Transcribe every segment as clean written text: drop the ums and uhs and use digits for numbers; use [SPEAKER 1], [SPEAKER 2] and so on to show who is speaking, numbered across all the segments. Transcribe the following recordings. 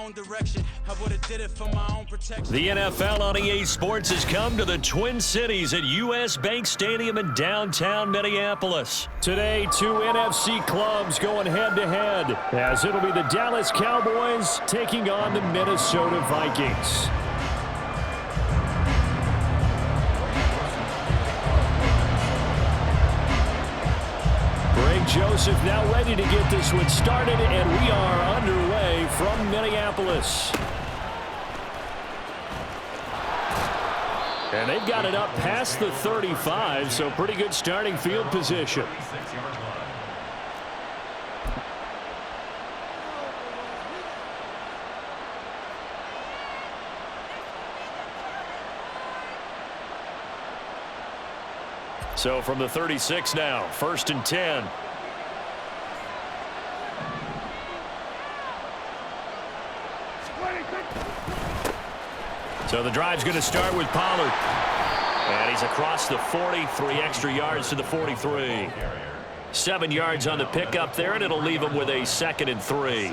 [SPEAKER 1] own direction. I would have did it for my own protection.
[SPEAKER 2] The NFL on EA Sports has come to the Twin Cities at US Bank Stadium in downtown Minneapolis. Today, two NFC clubs going head-to-head, as it'll be the Dallas Cowboys taking on the Minnesota Vikings. Joseph now ready to get this one started, and we are underway from Minneapolis. And they've got it up past the 35, so pretty good starting field position. So from the 36 now, 1st and 10. So the drive's going to start with Pollard. And he's across the 40, 3 extra yards to the 43. 7 yards on the pickup there, and it'll leave him with a 2nd and 3.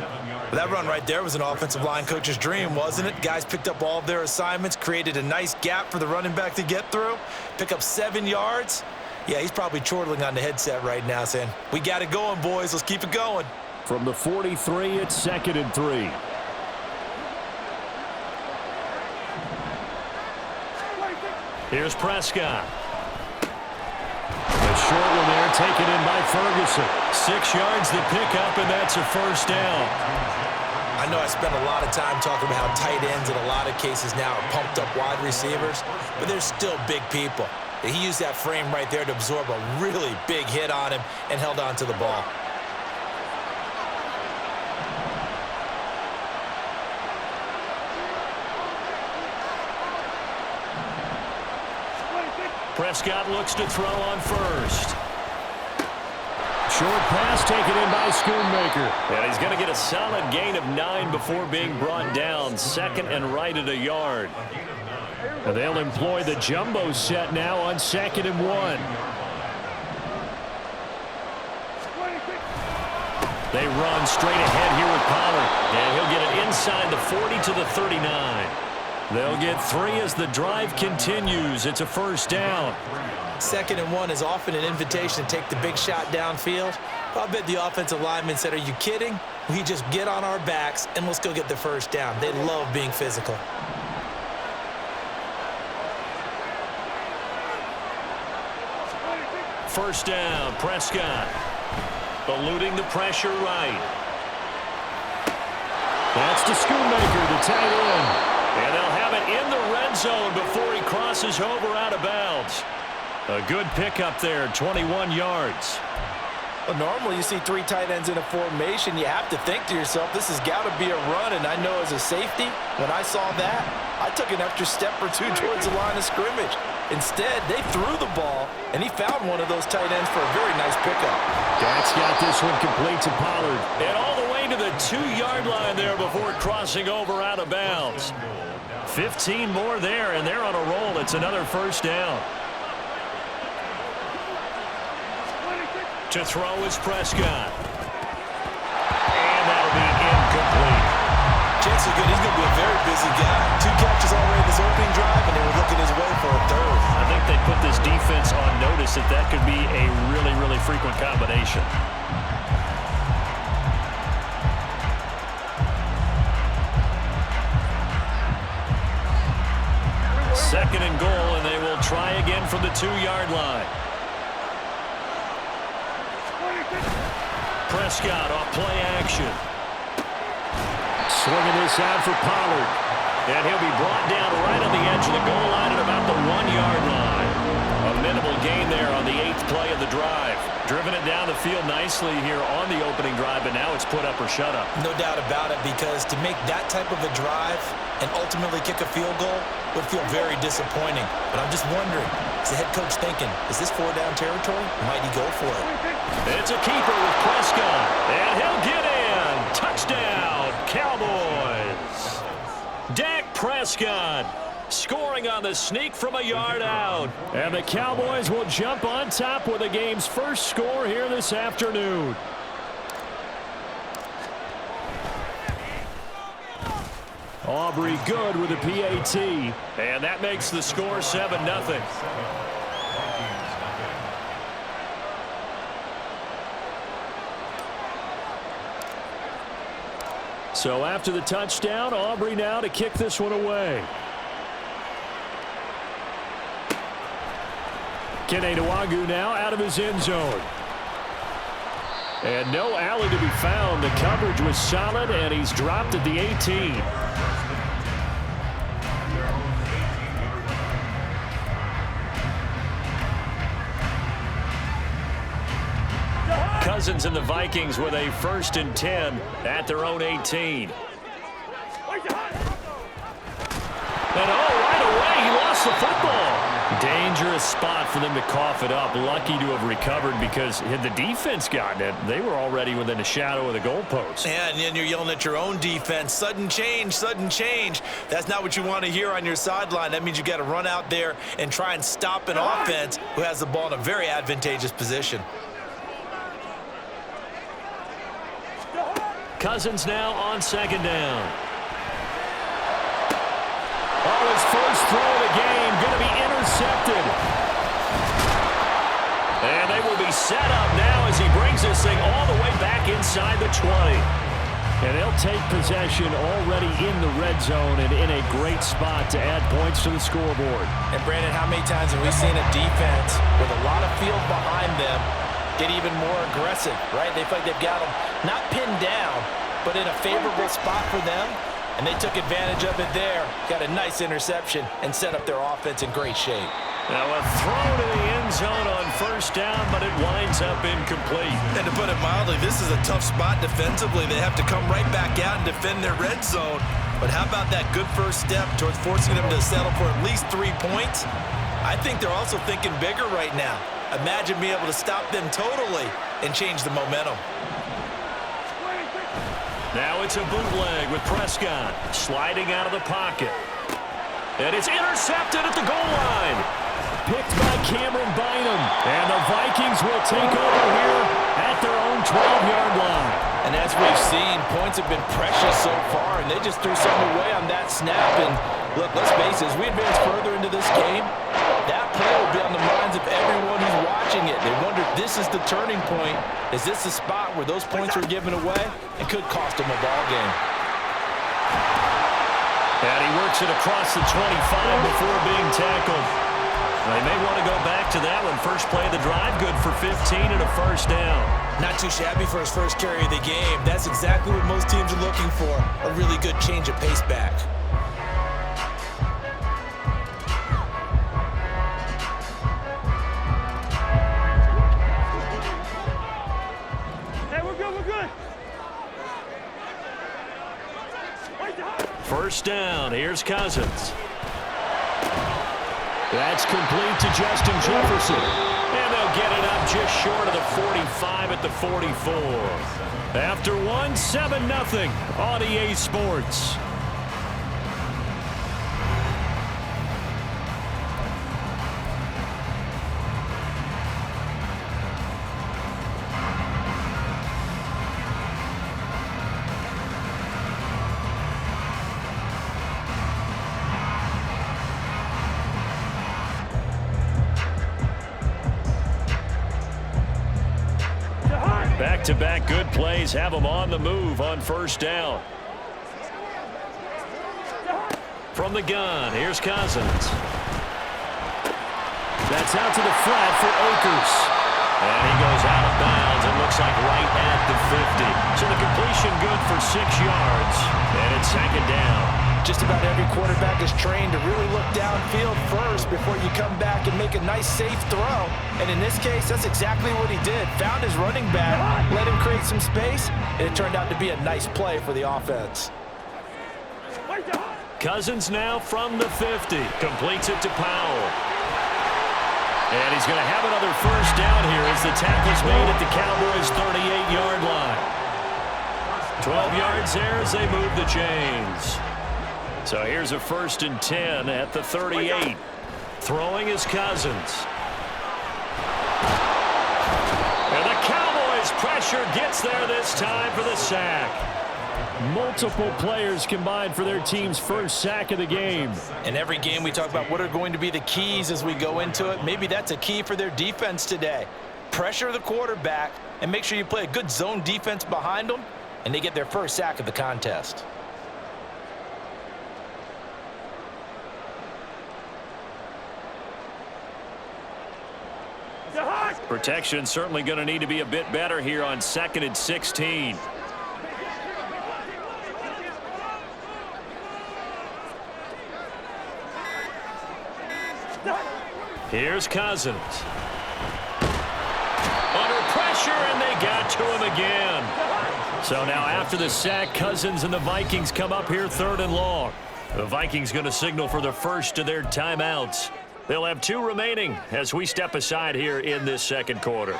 [SPEAKER 3] That run right there was an offensive line coach's dream, wasn't it? Guys picked up all of their assignments, created a nice gap for the running back to get through, pick up 7 yards. Yeah, he's probably chortling on the headset right now saying, we got it going, boys. Let's keep it going.
[SPEAKER 2] From the 43, it's 2nd and 3. Here's Prescott. The short one there taken in by Ferguson. 6 yards to pick up, and that's a 1st down.
[SPEAKER 3] I know I spent a lot of time talking about how tight ends in a lot of cases now are pumped up wide receivers, but they're still big people. He used that frame right there to absorb a really big hit on him and held on to the ball.
[SPEAKER 2] Prescott looks to throw on 1st. Short pass taken in by Schoonmaker. And he's going to get a solid gain of 9 before being brought down. 2nd and right at a yard. And they'll employ the jumbo set now on 2nd and 1. They run straight ahead here with Pollard. And he'll get it inside the 40 to the 39. They'll get 3 as the drive continues. It's a 1st down.
[SPEAKER 3] 2nd and 1 is often an invitation to take the big shot downfield. I bet the offensive lineman said, are you kidding? We just get on our backs and let's go get the 1st down. They love being physical.
[SPEAKER 2] First down, Prescott. Eluding the pressure right. That's to Schoonmaker, the tight end. And they'll have it in the red zone before he crosses over out of bounds. A good pickup there, 21 yards.
[SPEAKER 3] Well, normally you see 3 tight ends in a formation. You have to think to yourself, this has got to be a run. And I know as a safety, when I saw that, I took an extra step or 2 towards the line of scrimmage. Instead, they threw the ball, and he found one of those tight ends for a very nice pickup.
[SPEAKER 2] That's got this one complete to Pollard. And all the way to the 2-yard line there before crossing over out of bounds. 15 more there, and they're on a roll. It's another 1st down. To throw is Prescott. And that'll be incomplete.
[SPEAKER 3] Chances are good he's going to be a very busy guy. 2 catches already in his opening drive, and they were looking his way for a 3rd.
[SPEAKER 2] I think they put this defense on notice that could be a really, really frequent combination. 2nd and goal, and they will try again from the 2-yard line. Prescott off play action. Swinging this out for Pollard. And he'll be brought down right on the edge of the goal line at about the 1-yard line. A minimal gain there on the 8th play of the drive. Driven it down the field nicely here on the opening drive, but now it's put up or shut up.
[SPEAKER 3] No doubt about it, because to make that type of a drive and ultimately kick a field goal would feel very disappointing. But I'm just wondering, is the head coach thinking, is this 4-down territory? Might he go for it?
[SPEAKER 2] It's a keeper with Prescott, and he'll get in. Touchdown, Cowboys. Dak Prescott scoring on the sneak from a yard out. And the Cowboys will jump on top with the game's first score here this afternoon. Aubrey good with a PAT. And that makes the score 7-0. So after the touchdown, Aubrey now to kick this one away. Kene Nwagu now out of his end zone. And no alley to be found. The coverage was solid, and he's dropped at the 18. Cousins and the Vikings with a 1st and 10 at their own 18. And right away, he lost the football. Dangerous spot for them to cough it up. Lucky to have recovered because had the defense gotten it, they were already within a shadow of the goalpost.
[SPEAKER 3] Yeah, and then you're yelling at your own defense. Sudden change, sudden change. That's not what you want to hear on your sideline. That means you got to run out there and try and stop an offense who has the ball in a very advantageous position.
[SPEAKER 2] Cousins now on 2nd down. His first throw of the game going to be intercepted. And they will be set up now as he brings this thing all the way back inside the 20. And they'll take possession already in the red zone and in a great spot to add points to the scoreboard.
[SPEAKER 3] And Brandon, how many times have we seen a defense with a lot of field behind them get even more aggressive, right? They feel like they've got them not pinned down, but in a favorable spot for them. And they took advantage of it there. Got a nice interception and set up their offense in great shape.
[SPEAKER 2] Now a throw to the end zone on 1st down, but it winds up incomplete.
[SPEAKER 3] And to put it mildly, this is a tough spot defensively. They have to come right back out and defend their red zone. But how about that good first step towards forcing them to settle for at least 3 points? I think they're also thinking bigger right now. Imagine being able to stop them totally and change the momentum.
[SPEAKER 2] Now it's a bootleg with Prescott sliding out of the pocket. And it's intercepted at the goal line. Picked by Cameron Bynum. And the Vikings will take over here at their own 12-yard line.
[SPEAKER 3] And as we've seen, points have been precious so far, and they just threw something away on that snap. And look, let's face it, as we advance further into this game, that play will be on the minds of everyone who's watching it. They wonder if this is the turning point. Is this the spot where those points were given away? It could cost them a ball game.
[SPEAKER 2] And he works it across the 25 before being tackled. They may want to go back to that one. First play of the drive, good for 15 and a 1st down.
[SPEAKER 3] Not too shabby for his first carry of the game. That's exactly what most teams are looking for. A really good change of pace back.
[SPEAKER 2] First down, here's Cousins. That's complete to Justin Jefferson. And they'll get it up just short of the 45 at the 44. After 7-0 on EA Sports. Back-to-back good plays have them on the move on 1st down. From the gun, here's Cousins. That's out to the flat for Akers. And he goes out of bounds and looks like right at the 50. So the completion good for 6 yards. And it's 2nd down.
[SPEAKER 3] Just about every quarterback is trained to really look downfield first before you come back and make a nice, safe throw. And in this case, that's exactly what he did. Found his running back, let him create some space, and it turned out to be a nice play for the offense.
[SPEAKER 2] Cousins now from the 50. Completes it to Powell. And he's going to have another 1st down here as the tackle's made at the Cowboys' 38-yard line. 12 yards there as they move the chains. So here's a 1st and 10 at the 38. Throwing is Cousins. And the Cowboys pressure gets there this time for the sack. Multiple players combined for their team's first sack of the game.
[SPEAKER 3] In every game we talk about what are going to be the keys as we go into it. Maybe that's a key for their defense today. Pressure the quarterback and make sure you play a good zone defense behind them, and they get their first sack of the contest.
[SPEAKER 2] Protection certainly going to need to be a bit better here on 2nd and 16. Here's Cousins. Under pressure, and they got to him again. So now after the sack, Cousins and the Vikings come up here 3rd and long. The Vikings going to signal for the first of their timeouts. They'll have 2 remaining as we step aside here in this 2nd quarter.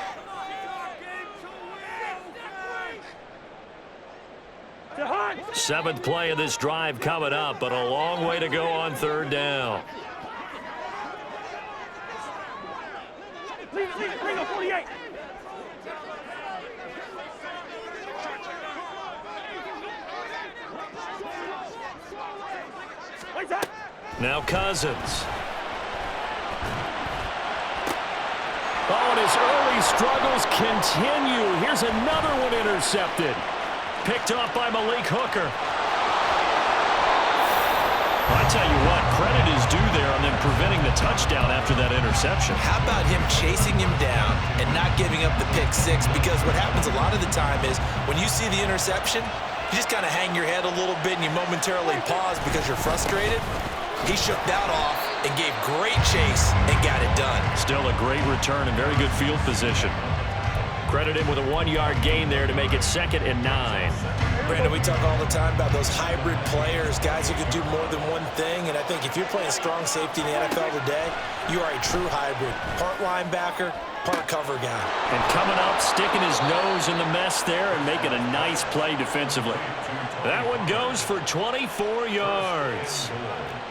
[SPEAKER 2] Seventh play of this drive coming up, but a long way to go on 3rd down.
[SPEAKER 1] Bring up 48.
[SPEAKER 2] Now Cousins. Oh, and his early struggles continue. Here's another one intercepted. Picked off by Malik Hooker. I tell you what, credit is due there on them preventing the touchdown after that interception.
[SPEAKER 3] How about him chasing him down and not giving up the pick 6? Because what happens a lot of the time is when you see the interception, you just kind of hang your head a little bit and you momentarily pause because you're frustrated. He shook that off and gave great chase and got it done.
[SPEAKER 2] Still a great return and very good field position. Credit him with a 1-yard gain there to make it 2nd and 9.
[SPEAKER 3] Brandon, we talk all the time about those hybrid players, guys who can do more than one thing. And I think if you're playing strong safety in the NFL today, you are a true hybrid. Part linebacker, part cover guy.
[SPEAKER 2] And coming up, sticking his nose in the mess there and making a nice play defensively. That one goes for 24 yards.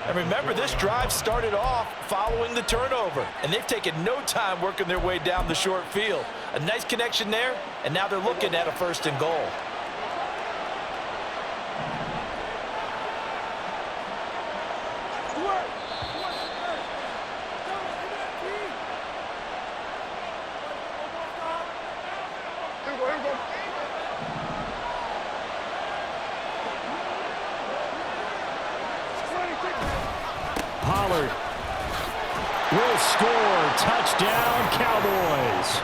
[SPEAKER 3] And remember, this drive started off following the turnover, and they've taken no time working their way down the short field. A nice connection there, and now they're looking at a 1st and goal.
[SPEAKER 2] Pollard will score. Touchdown, Cowboys.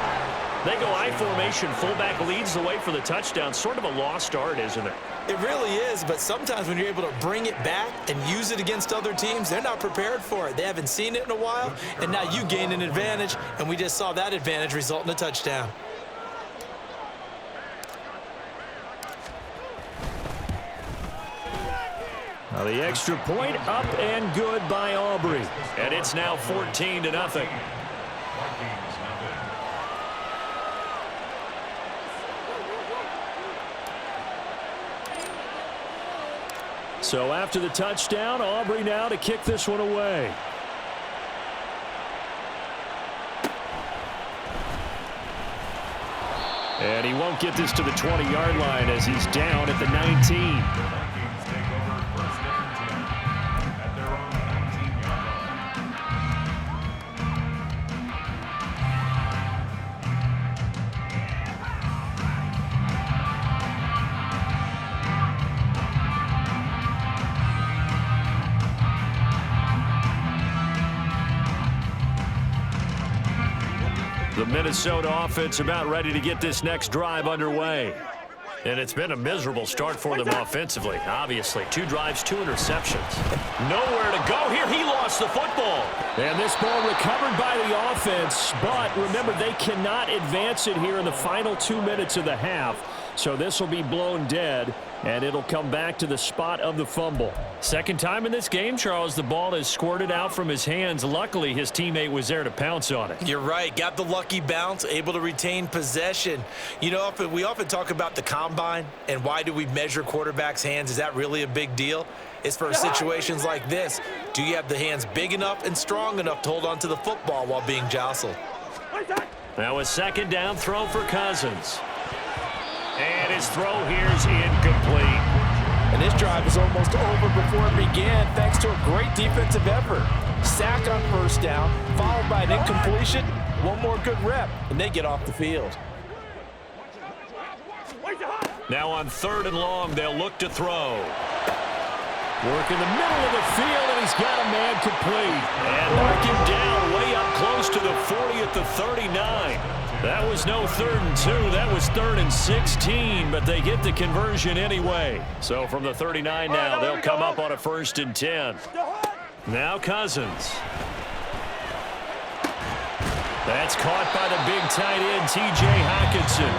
[SPEAKER 2] They go I formation. Fullback leads the way for the touchdown. Sort of a lost art, isn't it?
[SPEAKER 3] It really is, but sometimes when you're able to bring it back and use it against other teams, they're not prepared for it. They haven't seen it in a while, and now you gain an advantage, and we just saw that advantage result in a touchdown.
[SPEAKER 2] Now the extra point up and good by Aubrey. And it's now 14-0. So after the touchdown, Aubrey now to kick this one away. And he won't get this to the 20-yard line as he's down at the 19. The Minnesota offense about ready to get this next drive underway. And it's been a miserable start for them offensively, obviously. 2 drives, 2 interceptions. Nowhere to go here. He lost the football. And this ball recovered by the offense. But remember, they cannot advance it here in the final 2 minutes of the half. So this will be blown dead, and it'll come back to the spot of the fumble. Second time in this game, Charles, the ball has squirted out from his hands. Luckily, his teammate was there to pounce on it.
[SPEAKER 3] You're right. Got the lucky bounce, able to retain possession. You know, we often talk about the combine and why do we measure quarterbacks' hands. Is that really a big deal? It's for situations like this. Do you have the hands big enough and strong enough to hold on to the football while being jostled?
[SPEAKER 2] Now a second down throw for Cousins. And his throw here's incomplete.
[SPEAKER 3] And this drive is almost over before it began thanks to a great defensive effort. Sack on first down, followed by an incompletion. One more good rep, and they get off the field.
[SPEAKER 2] Now on 3rd and long, they'll look to throw. Work in the middle of the field, and he's got a man complete. And knock him down way up close to the 40 at the 39. That was no 3rd and 2. That was 3rd and 16, but they get the conversion anyway. So from the 39 now, they'll come up on a 1st and 10. Now Cousins. That's caught by the big tight end, T.J. Hockenson.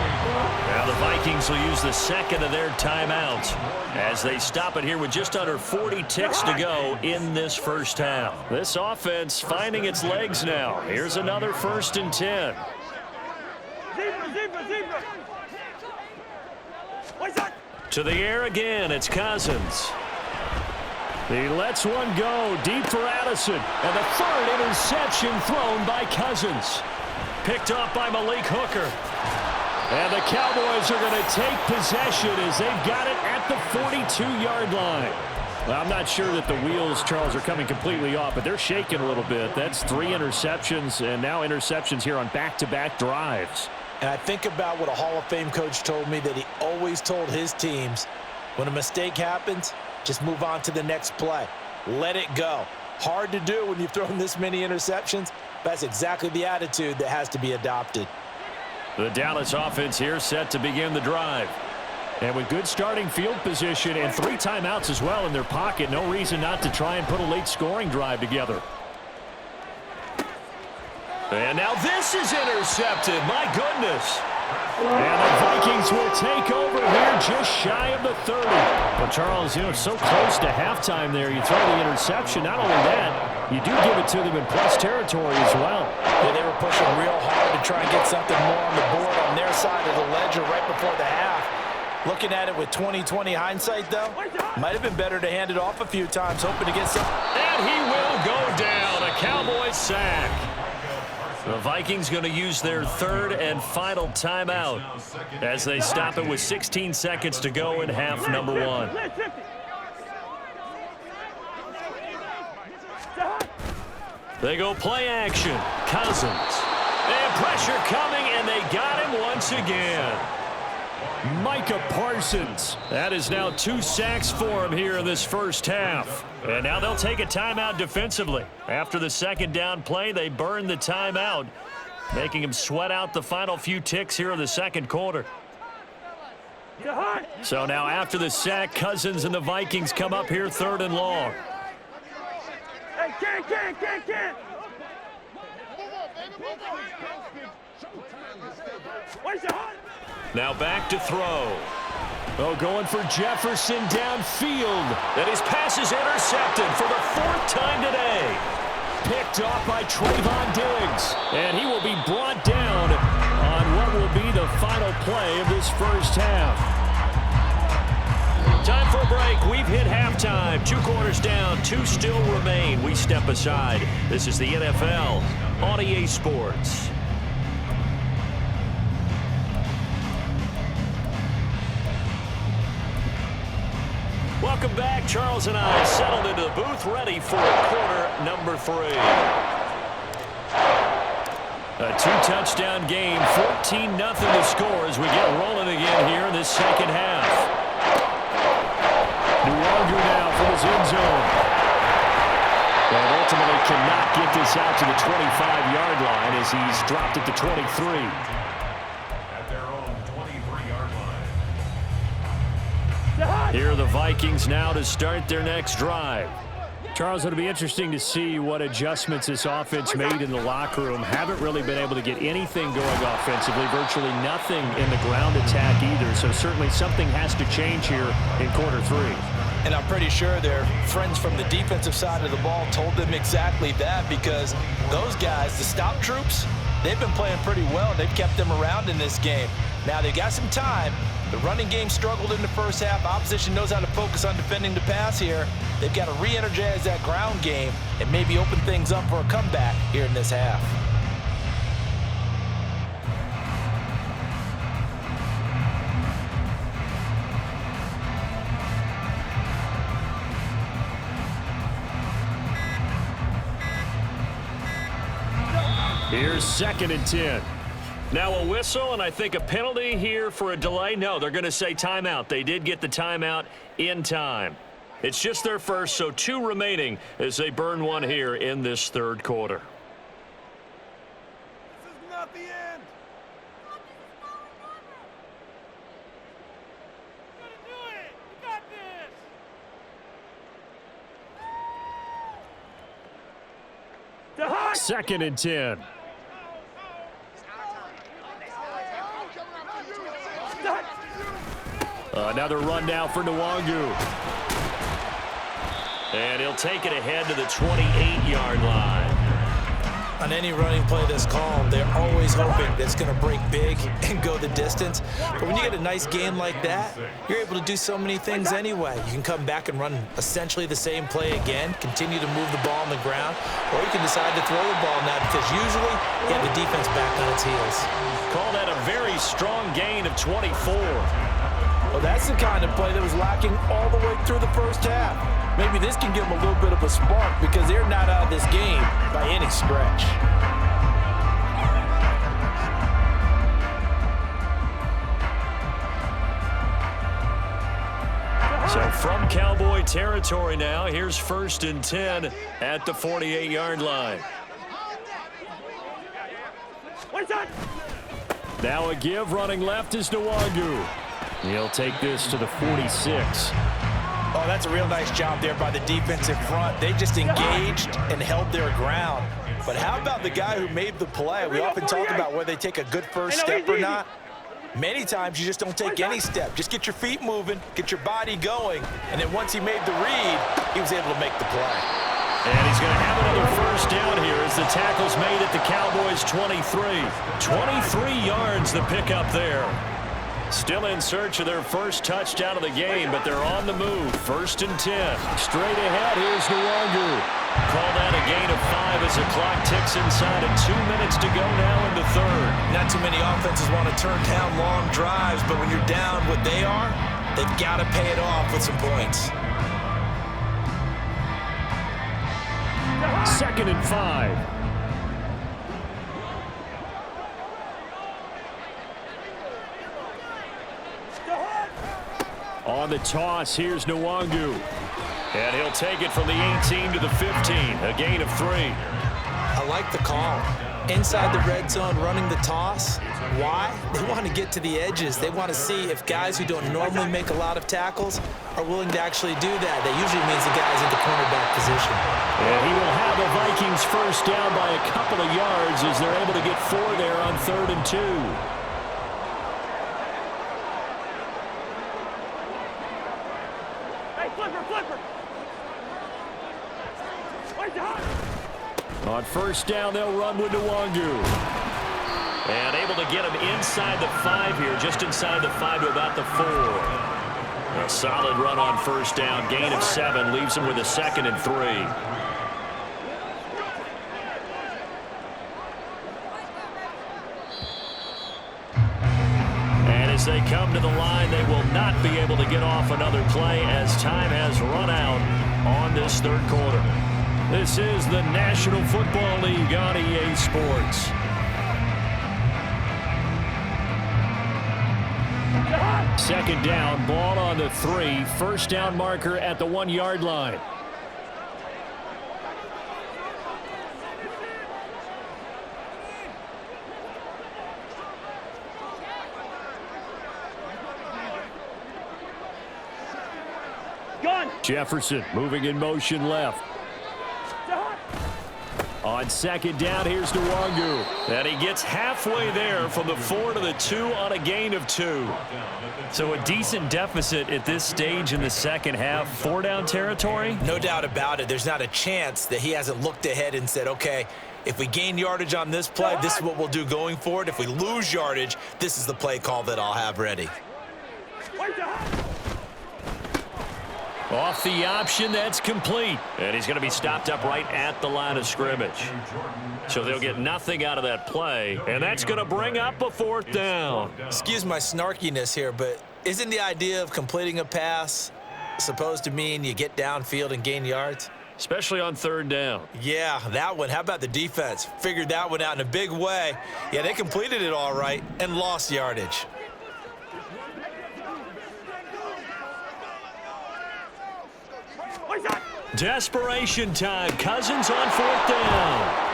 [SPEAKER 2] Now the Vikings will use the second of their timeouts as they stop it here with just under 40 ticks to go in this first half. This offense finding its legs now. Here's another 1st and 10. To the air again, it's Cousins. He lets one go deep for Addison. And the 3rd interception thrown by Cousins. Picked off by Malik Hooker. And the Cowboys are going to take possession as they've got it at the 42-yard line. Well, I'm not sure that the wheels, Charles, are coming completely off, but they're shaking a little bit. That's 3 interceptions and now interceptions here on back-to-back drives.
[SPEAKER 3] And I think about what a Hall of Fame coach told me that he always told his teams, when a mistake happens, just move on to the next play. Let it go. Hard to do when you've thrown this many interceptions. That's exactly the attitude that has to be adopted.
[SPEAKER 2] The Dallas offense here set to begin the drive. And with good starting field position and 3 timeouts as well in their pocket, no reason not to try and put a late scoring drive together. And now this is intercepted. My goodness. And the Vikings will take over here just shy of the 30. Well, Charles, you know, so close to halftime there. You throw the interception. Not only that, you do give it to them in plus territory as well.
[SPEAKER 3] Yeah, they were pushing real hard to try and get something more on the board on their side of the ledger right before the half. Looking at it with 20/20 hindsight, though, might have been better to hand it off a few times, hoping to get some.
[SPEAKER 2] And he will go down. A Cowboys sack. The Vikings going to use their 3rd and final timeout as they stop it with 16 seconds to go in half number 1. They go play action. Cousins. And pressure coming, and they got him once again. Micah Parsons. That is now 2 sacks for him here in this first half. And now they'll take a timeout defensively. After the 2nd down play, they burn the timeout, making him sweat out the final few ticks here in the 2nd quarter. So now after the sack, Cousins and the Vikings come up here 3rd and long. Now back to throw. Oh, going for Jefferson downfield. And his pass is intercepted for the 4th time today. Picked off by Trayvon Diggs. And he will be brought down on what will be the final play of this first half. Time for a break. We've hit halftime. 2 quarters down. 2 still remain. We step aside. This is the NFL on EA Sports. Welcome back. Charles and I settled into the booth, ready for quarter number 3. A 2-touchdown game, 14-0 to score as we get rolling again here in this second half. New Longer now from his end zone. And ultimately cannot get this out to the 25-yard line as he's dropped at the 23. Here are the Vikings now to start their next drive. Charles, it'll be interesting to see what adjustments this offense made in the locker room. Haven't really been able to get anything going offensively, virtually nothing in the ground attack either. So certainly something has to change here in quarter 3.
[SPEAKER 3] And I'm pretty sure their friends from the defensive side of the ball told them exactly that, because those guys, the stop troops, they've been playing pretty well. They've kept them around in this game. Now they've got some time. The running game struggled in the first half. Opposition knows how to focus on defending the pass here. They've got to re-energize that ground game and maybe open things up for a comeback here in this half.
[SPEAKER 2] Here's 2nd and 10. Now a whistle, and I think a penalty here for a delay. No, they're going to say timeout. They did get the timeout in time. It's just their first, so 2 remaining as they burn one here in this 3rd quarter.
[SPEAKER 1] This is not the end. You gotta do it. You got this.
[SPEAKER 2] 2nd and 10. Another run now for Nwangu. And he'll take it ahead to the 28-yard line.
[SPEAKER 3] On any running play that's called, they're always hoping that it's going to break big and go the distance. But when you get a nice game like that, you're able to do so many things anyway. You can come back and run essentially the same play again, continue to move the ball on the ground, or you can decide to throw the ball now because usually you have the defense back on its heels.
[SPEAKER 2] Call that a very strong gain of 24.
[SPEAKER 3] Well, that's the kind of play that was lacking all the way through the first half. Maybe this can give them a little bit of a spark because they're not out of this game by any stretch.
[SPEAKER 2] So from Cowboy territory now, here's 1st and 10 at the 48-yard line. Now a give, running left is Nwangu. He'll take this to the 46.
[SPEAKER 3] Oh, that's a real nice job there by the defensive front. They just engaged and held their ground. But how about the guy who made the play? We often talk about whether they take a good first step or not. Many times you just don't take any step. Just get your feet moving, get your body going, and then once he made the read, he was able to make the play.
[SPEAKER 2] And he's going to have another first down here as the tackle's made at the Cowboys' 23. 23 yards the pickup there. Still in search of their first touchdown of the game, but they're on the move. 1st and 10. Straight ahead, here's Nwangu. Call that a gain of 5 as the clock ticks inside of 2 minutes to go now in the 3rd.
[SPEAKER 3] Not too many offenses want to turn down long drives, but when you're down what they are, they've got to pay it off with some points.
[SPEAKER 2] 2nd and 5. On the toss, here's Nwangu. And he'll take it from the 18 to the 15, a gain of 3.
[SPEAKER 3] I like the call. Inside the red zone, running the toss. Why? They want to get to the edges. They want to see if guys who don't normally make a lot of tackles are willing to actually do that. That usually means the guy's in the cornerback position.
[SPEAKER 2] And he will have the Vikings first down by a couple of yards as they're able to get 4 there on 3rd and 2. On first down, they'll run with Nwangu. And able to get him inside the 5 here, just inside the 5 to about the 4. A solid run on first down, gain of 7, leaves him with a 2nd and 3. And as they come to the line, they will not be able to get off another play as time has run out on this 3rd quarter. This is the National Football League on EA Sports. Second down, ball on the 3. First down marker at the 1-yard line. Jefferson moving in motion left. On second down, here's Nwangu. And he gets halfway there from the 4 to the 2 on a gain of 2. So a decent deficit at this stage in the second half. 4-down territory?
[SPEAKER 3] No doubt about it. There's not a chance that he hasn't looked ahead and said, okay, if we gain yardage on this play, this is what we'll do going forward. If we lose yardage, this is the play call that I'll have ready.
[SPEAKER 2] Off the option, that's complete. And he's going to be stopped up right at the line of scrimmage. So they'll get nothing out of that play, and that's going to bring up a 4th down.
[SPEAKER 3] Excuse my snarkiness here, but isn't the idea of completing a pass supposed to mean you get downfield and gain yards?
[SPEAKER 2] especially on third down.
[SPEAKER 3] Yeah, that one. How about the defense? Figured that one out in a big way. Yeah, they completed it all right and lost yardage.
[SPEAKER 2] Desperation time. Cousins on fourth down.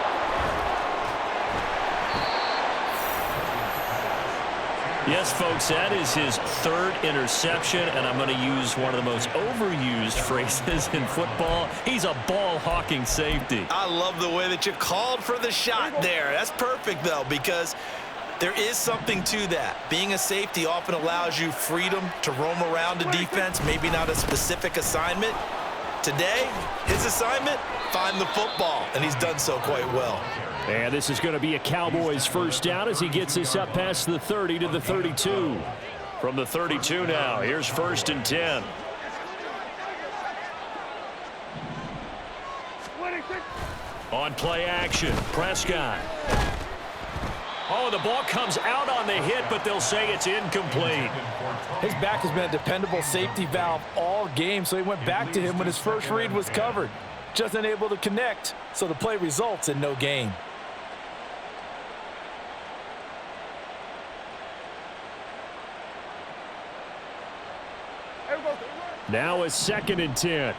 [SPEAKER 2] Yes, folks, that is his third interception, and I'm going to use one of the most overused phrases in football. He's a ball-hawking safety.
[SPEAKER 3] I love the way that you called for the shot there. That's perfect, though, because there is something to that. Being a safety often allows you freedom to roam around the defense, maybe not a specific assignment. Today, his assignment, find the football, and he's done so quite well.
[SPEAKER 2] And this is going to be a Cowboys first down as he gets this up past the 30 to the 32. From the 32 now, here's 1st and 10. On play action, Prescott. Oh, the ball comes out on the hit, but they'll say it's incomplete.
[SPEAKER 3] His back has been a dependable safety valve all game, so he went back to him when his first read was covered. Just unable to connect, so the play results in no gain.
[SPEAKER 2] Now it's 2nd and 10.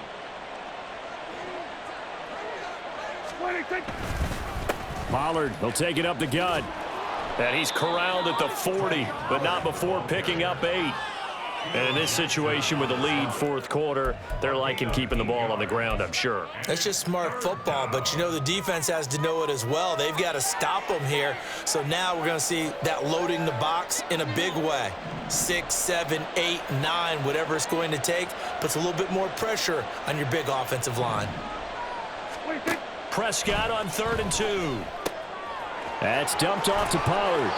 [SPEAKER 2] Pollard, he'll take it up the gut. And he's corralled at the 40, but not before picking up 8. And in this situation with a lead fourth quarter, they're liking keeping the ball on the ground, I'm sure.
[SPEAKER 3] That's just smart football, but you know the defense has to know it as well. They've got to stop them here. So now we're going to see that loading the box in a big way. 6, 7, 8, 9, whatever it's going to take, puts a little bit more pressure on your big offensive line.
[SPEAKER 2] Prescott on 3rd and 2. That's dumped off to Pollard.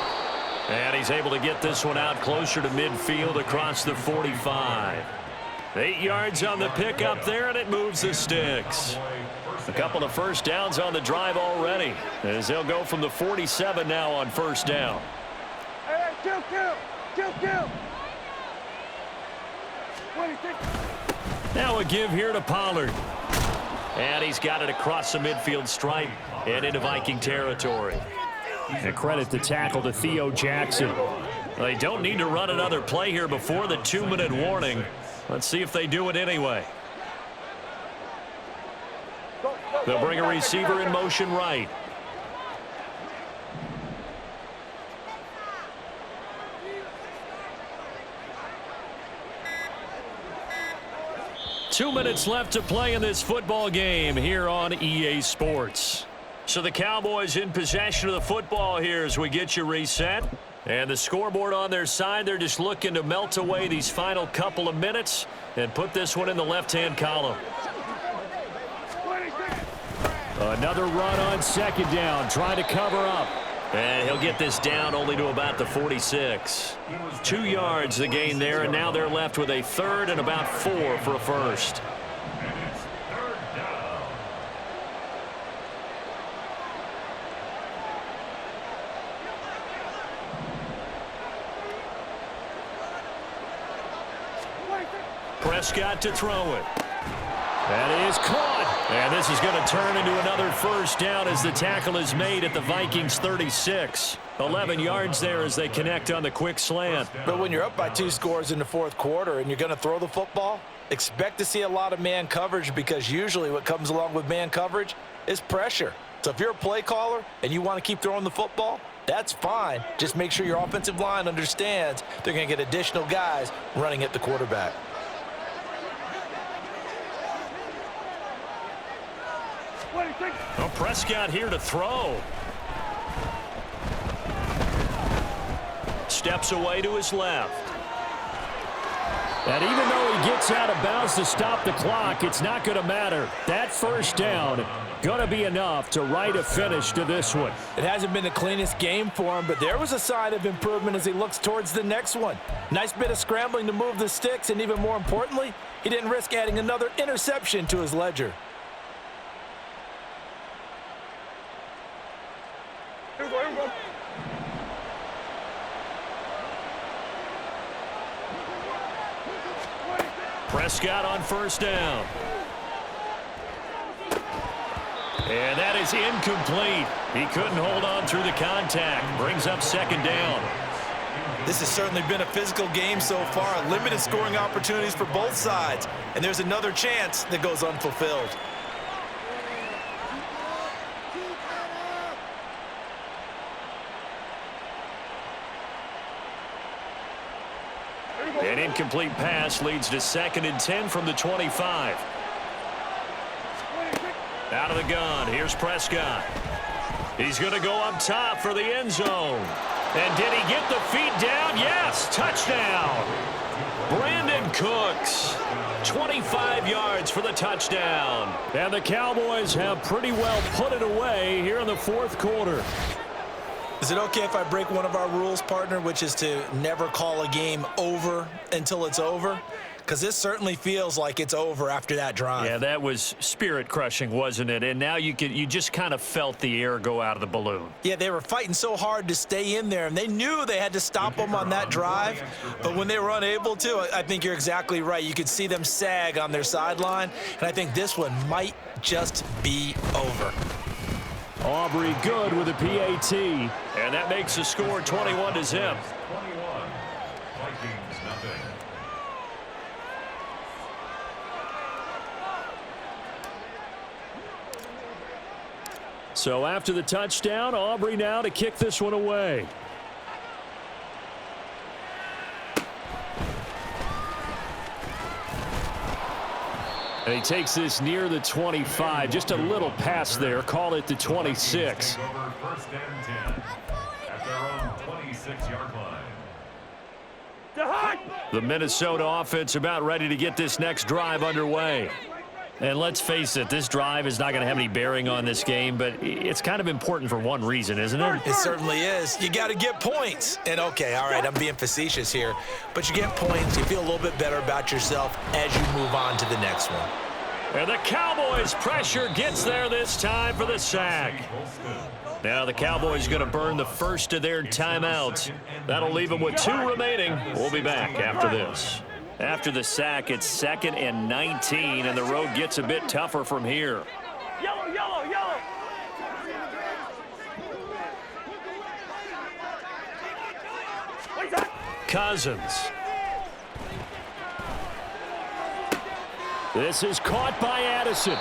[SPEAKER 2] And he's able to get this one out closer to midfield across the 45. 8 yards on the pickup there, and it moves the sticks. A couple of first downs on the drive already, as they'll go from the 47 now on first down.
[SPEAKER 1] Hey, kill.
[SPEAKER 2] Now a give here to Pollard. And he's got it across the midfield stripe and into Viking territory. And credit the tackle to Theo Jackson. They don't need to run another play here before the 2-minute warning. Let's see if they do it anyway. They'll bring a receiver in motion right. Two minutes left to play in this football game here on EA Sports. So the Cowboys in possession of the football here as we get you reset. And the scoreboard on their side, they're just looking to melt away these final couple of minutes and put this one in the left-hand column. Another run on 2nd down, trying to cover up. And he'll get this down only to about the 46. 2 yards the gain there, and now they're left with a 3rd and about 4 for a first. Prescott to throw it. That is caught. And this is going to turn into another first down as the tackle is made at the Vikings 36. 11 yards there as they connect on the quick slant.
[SPEAKER 3] But when you're up by 2 scores in the fourth quarter and you're going to throw the football, expect to see a lot of man coverage, because usually what comes along with man coverage is pressure. So if you're a play caller and you want to keep throwing the football, that's fine. Just make sure your offensive line understands they're going to get additional guys running at the quarterback.
[SPEAKER 2] Well, Prescott here to throw. Steps away to his left. And even though he gets out of bounds to stop the clock, it's not going to matter. That first down going to be enough to write a finish to this one.
[SPEAKER 3] It hasn't been the cleanest game for him, but there was a sign of improvement as he looks towards the next one. Nice bit of scrambling to move the sticks, and even more importantly, he didn't risk adding another interception to his ledger.
[SPEAKER 2] Prescott on first down. And that is incomplete. He couldn't hold on through the contact. Brings up second down.
[SPEAKER 3] This has certainly been a physical game so far. Limited scoring opportunities for both sides. And there's another chance that goes unfulfilled.
[SPEAKER 2] An incomplete pass leads to 2nd and 10 from the 25. Out of the gun, here's Prescott. He's going to go up top for the end zone. And did he get the feet down? Yes, touchdown. Brandon Cooks, 25 yards for the touchdown. And the Cowboys have pretty well put it away here in the 4th quarter.
[SPEAKER 3] Is it okay if I break one of our rules, partner, which is to never call a game over until it's over? Because this certainly feels like it's over after that drive.
[SPEAKER 2] Yeah, that was spirit-crushing, wasn't it? And now you just kind of felt the air go out of the balloon.
[SPEAKER 3] Yeah, they were fighting so hard to stay in there, and they knew they had to stop them on that drive. But when they were unable to, I think you're exactly right. You could see them sag on their sideline, and I think this one might just be over.
[SPEAKER 2] Aubrey good with a PAT, and that makes the score 21-0. So after the touchdown, Aubrey now to kick this one away. And he takes this near the 25. Just a little pass there. Call it the 26.
[SPEAKER 4] First and 10 at their own 26-yard line.
[SPEAKER 2] The Minnesota offense about ready to get this next drive underway. And let's face it, this drive is not going to have any bearing on this game, but it's kind of important for one reason, isn't it?
[SPEAKER 3] It certainly is. You got to get points. And, okay, all right, I'm being facetious here, but you get points, you feel a little bit better about yourself as you move on to the next one.
[SPEAKER 2] And the Cowboys' pressure gets there this time for the sack. Now the Cowboys going to burn the first of their timeouts. That'll leave them with 2 remaining. We'll be back after this. After the sack, it's 2nd and 19, and the road gets a bit tougher from here.
[SPEAKER 1] Yellow, yellow, yellow.
[SPEAKER 2] Cousins. This is caught by Addison.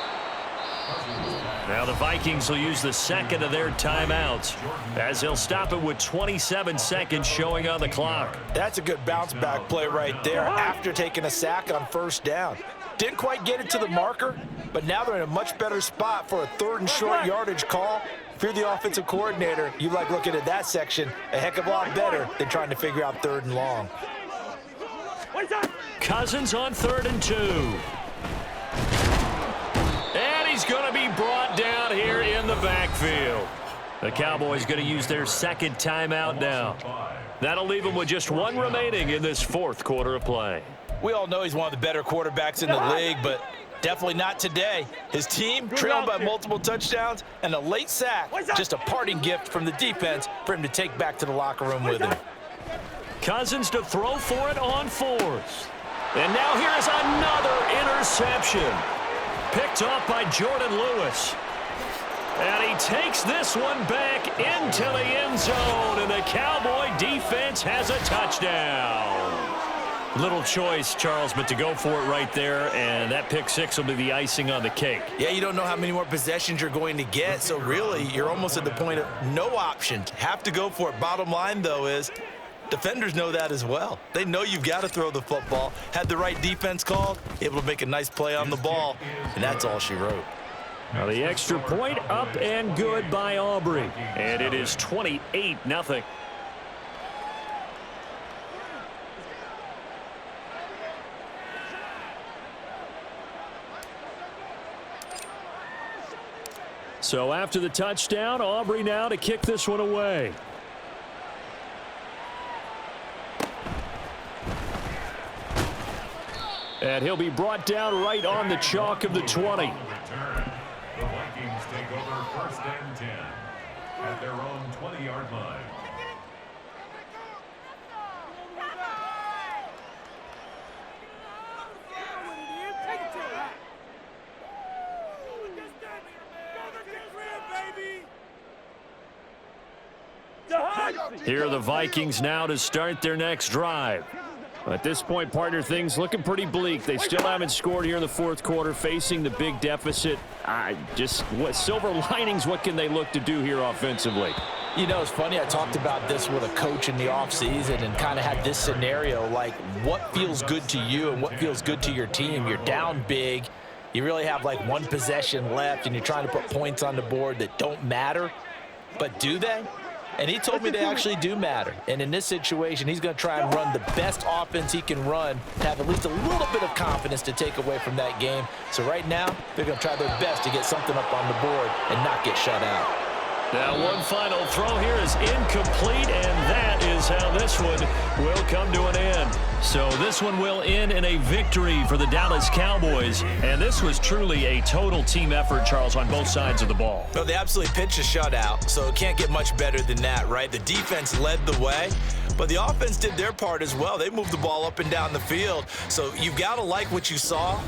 [SPEAKER 2] Now the Vikings will use the 2nd of their timeouts as they'll stop it with 27 seconds showing on the clock.
[SPEAKER 3] That's a good bounce back play right there after taking a sack on first down. Didn't quite get it to the marker, but now they're in a much better spot for a 3rd and short yardage call. If you're the offensive coordinator, you like looking at that section a heck of a lot better than trying to figure out 3rd and long.
[SPEAKER 2] Cousins on 3rd and 2. And he's going to be brought down here in the backfield. The Cowboys going to use their 2nd timeout now. That'll leave them with just 1 remaining in this 4th quarter of play.
[SPEAKER 3] We all know he's one of the better quarterbacks in the league, but definitely not today. His team trailed by multiple touchdowns, and a late sack, just a parting gift from the defense for him to take back to the locker room with him.
[SPEAKER 2] Cousins to throw for it on 4th. And now here is another interception. Picked off by Jordan Lewis. And he takes this one back into the end zone, and the Cowboy defense has a touchdown. Little choice, Charles, but to go for it right there, and that pick 6 will be the icing on the cake.
[SPEAKER 3] Yeah, you don't know how many more possessions you're going to get, so really you're almost at the point of no options. Have to go for it. Bottom line, though, is defenders know that as well. They know you've got to throw the football. Had the right defense called, able to make a nice play on the ball, and that's all she wrote.
[SPEAKER 2] Now the extra point up and good by Aubrey, and it is 28-0. So after the touchdown, Aubrey now to kick this one away. And he'll be brought down right on the chalk of the 20.
[SPEAKER 4] The Vikings take over 1st and 10 at their own 20-yard line.
[SPEAKER 2] Here are the Vikings now to start their next drive. At this point, partner, things looking pretty bleak. They still haven't scored here in the fourth quarter, facing the big deficit. What silver linings, what can they look to do here offensively?
[SPEAKER 3] You know, it's funny, I talked about this with a coach in the offseason and kind of had this scenario, like what feels good to you and what feels good to your team. You're down big. You really have like one possession left, and you're trying to put points on the board that don't matter. But do they? And he told me they actually do matter. And in this situation, he's going to try and run the best offense he can run to have at least a little bit of confidence to take away from that game. So right now, they're going to try their best to get something up on the board and not get shut out.
[SPEAKER 2] Now one final throw here is incomplete, and that is how this one will come to an end. So this one will end in a victory for the Dallas Cowboys, and this was truly a total team effort, Charles, on both sides of the ball.
[SPEAKER 3] Well, they absolutely pitched a shutout, so it can't get much better than that, right? The defense led the way, but the offense did their part as well. They moved the ball up and down the field, so you've got to like what you saw.